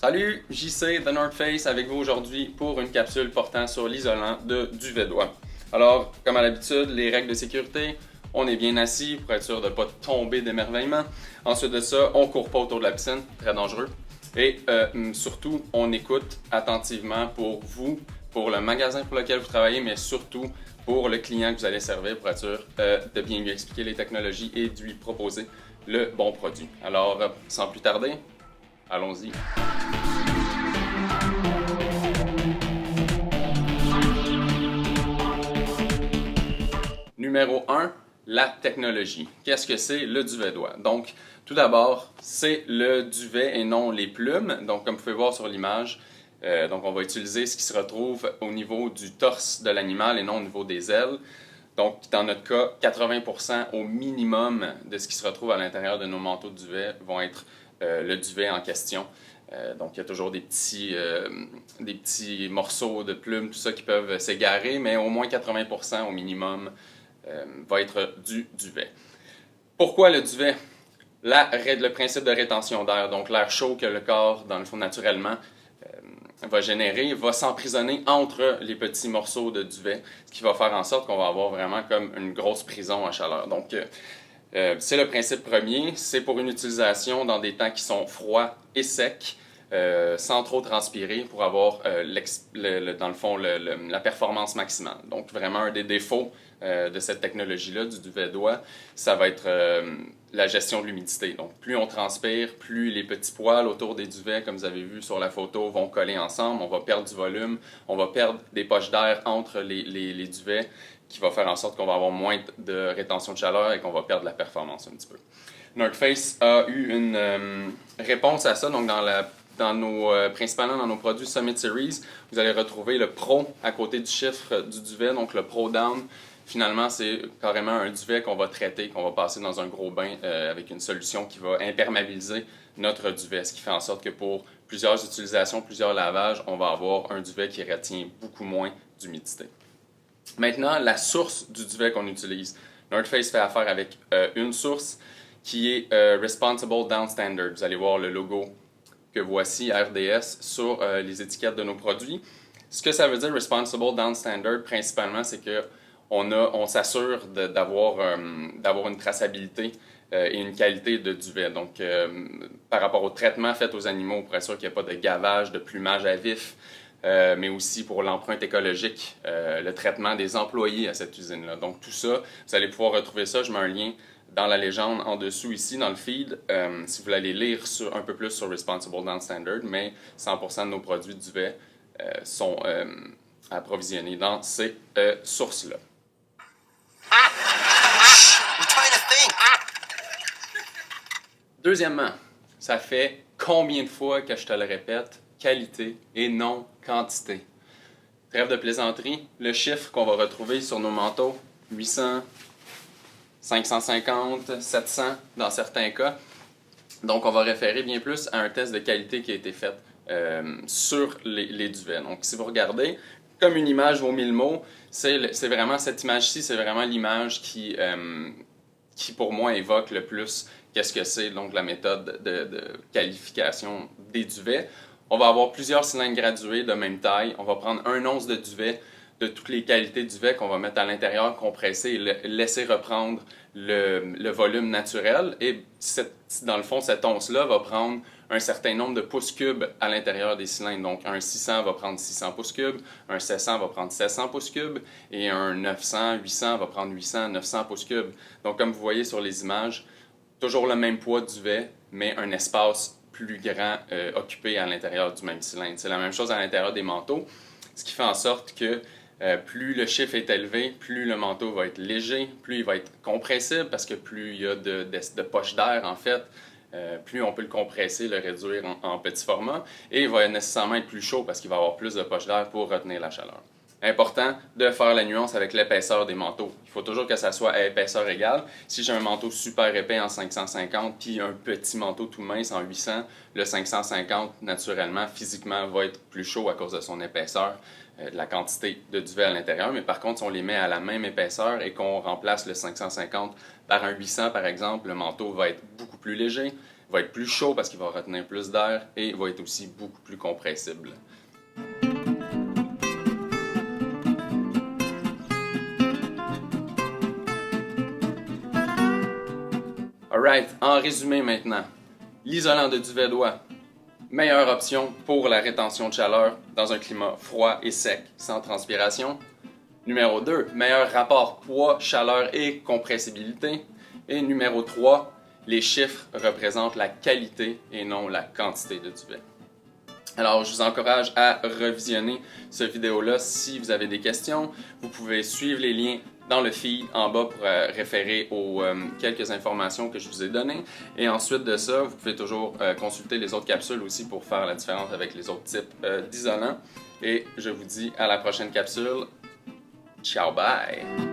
Salut, JC de North Face avec vous aujourd'hui pour une capsule portant sur l'isolant de duvet-doigt. Alors, comme à l'habitude, les règles de sécurité, on est bien assis pour être sûr de ne pas tomber d'émerveillement. Ensuite de ça, on ne court pas autour de la piscine, très dangereux. Et surtout, on écoute attentivement pour vous, pour le magasin pour lequel vous travaillez, mais surtout pour le client que vous allez servir pour être sûr de bien lui expliquer les technologies et de lui proposer le bon produit. Alors, sans plus tarder, allons-y. Numéro 1, la technologie. Qu'est-ce que c'est le duvet-doigt? Donc, tout d'abord, c'est le duvet et non les plumes. Donc, comme vous pouvez voir sur l'image, donc on va utiliser ce qui se retrouve au niveau du torse de l'animal et non au niveau des ailes. Donc, dans notre cas, 80% au minimum de ce qui se retrouve à l'intérieur de nos manteaux de duvet vont être le duvet en question. Donc, il y a toujours des petits morceaux de plumes, tout ça qui peuvent s'égarer, mais au moins 80% au minimum va être du duvet. Pourquoi le duvet? Le principe de rétention d'air, donc l'air chaud que le corps, dans le fond, naturellement, va générer, va s'emprisonner entre les petits morceaux de duvet, ce qui va faire en sorte qu'on va avoir vraiment comme une grosse prison à chaleur. Donc, c'est le principe premier, c'est pour une utilisation dans des temps qui sont froids et secs, sans trop transpirer pour avoir, dans le fond, la performance maximale. Donc, vraiment, un des défauts de cette technologie-là, du duvet-doigt, ça va être la gestion de l'humidité. Donc, plus on transpire, plus les petits poils autour des duvets, comme vous avez vu sur la photo, vont coller ensemble. On va perdre du volume, on va perdre des poches d'air entre les duvets, qui va faire en sorte qu'on va avoir moins de rétention de chaleur et qu'on va perdre la performance un petit peu. North Face a eu une réponse à ça, donc principalement dans nos produits Summit Series, vous allez retrouver le Pro à côté du chiffre du duvet, donc le Pro Down. Finalement, c'est carrément un duvet qu'on va traiter, qu'on va passer dans un gros bain avec une solution qui va imperméabiliser notre duvet, ce qui fait en sorte que pour plusieurs utilisations, plusieurs lavages, on va avoir un duvet qui retient beaucoup moins d'humidité. Maintenant, la source du duvet qu'on utilise. North Face fait affaire avec une source qui est Responsible Down Standard. Vous allez voir le logo que voici, RDS, sur les étiquettes de nos produits. Ce que ça veut dire Responsible Down Standard, principalement, c'est que on s'assure d'avoir une traçabilité et une qualité de duvet. Donc, par rapport au traitement fait aux animaux, pour être sûr qu'il n'y a pas de gavage, de plumage à vif, mais aussi pour l'empreinte écologique, le traitement des employés à cette usine-là. Donc, tout ça, vous allez pouvoir retrouver ça. Je mets un lien dans la légende en dessous ici, dans le feed, si vous voulez aller lire un peu plus sur Responsible Down Standard, mais 100% de nos produits de duvet sont approvisionnés dans ces sources-là. Deuxièmement, ça fait combien de fois que je te le répète, qualité et non quantité. Trêve de plaisanterie, le chiffre qu'on va retrouver sur nos manteaux, 800, 550, 700 dans certains cas. Donc, on va référer bien plus à un test de qualité qui a été fait sur les duvets. Donc, si vous regardez, comme une image vaut 1000 mots, c'est vraiment cette image-ci, c'est vraiment l'image qui pour moi évoque le plus qu'est-ce que c'est donc la méthode de qualification des duvets. On va avoir plusieurs cylindres gradués de même taille. On va prendre 1 once de duvet de toutes les qualités de duvet qu'on va mettre à l'intérieur, compresser et laisser reprendre le volume naturel. Et dans le fond, cette once-là va prendre un certain nombre de pouces cubes à l'intérieur des cylindres. Donc, un 600 va prendre 600 pouces cubes, un 700 va prendre 700 pouces cubes et un 900, 800 va prendre 800, 900 pouces cubes. Donc, comme vous voyez sur les images, toujours le même poids de duvet, mais un espace plus grand occupé à l'intérieur du même cylindre. C'est la même chose à l'intérieur des manteaux, ce qui fait en sorte que plus le chiffre est élevé, plus le manteau va être léger, plus il va être compressible parce que plus il y a de poches d'air en fait, plus on peut le compresser, le réduire en petit format et il va nécessairement être plus chaud parce qu'il va avoir plus de poches d'air pour retenir la chaleur. Important de faire la nuance avec l'épaisseur des manteaux. Il faut toujours que ça soit à épaisseur égale. Si j'ai un manteau super épais en 550 puis un petit manteau tout mince en 800, le 550 naturellement, physiquement, va être plus chaud à cause de son épaisseur, de la quantité de duvet à l'intérieur. Mais par contre, si on les met à la même épaisseur et qu'on remplace le 550 par un 800 par exemple, le manteau va être beaucoup plus léger, va être plus chaud parce qu'il va retenir plus d'air et va être aussi beaucoup plus compressible. Alright, en résumé maintenant, l'isolant de duvet d'oie, meilleure option pour la rétention de chaleur dans un climat froid et sec, sans transpiration. Numéro 2, meilleur rapport poids, chaleur et compressibilité. Et numéro 3, les chiffres représentent la qualité et non la quantité de duvet. Alors, je vous encourage à revisionner cette vidéo-là si vous avez des questions. Vous pouvez suivre les liens dans le feed en bas pour référer aux quelques informations que je vous ai données. Et ensuite de ça, vous pouvez toujours consulter les autres capsules aussi pour faire la différence avec les autres types d'isolants. Et je vous dis à la prochaine capsule. Ciao, bye!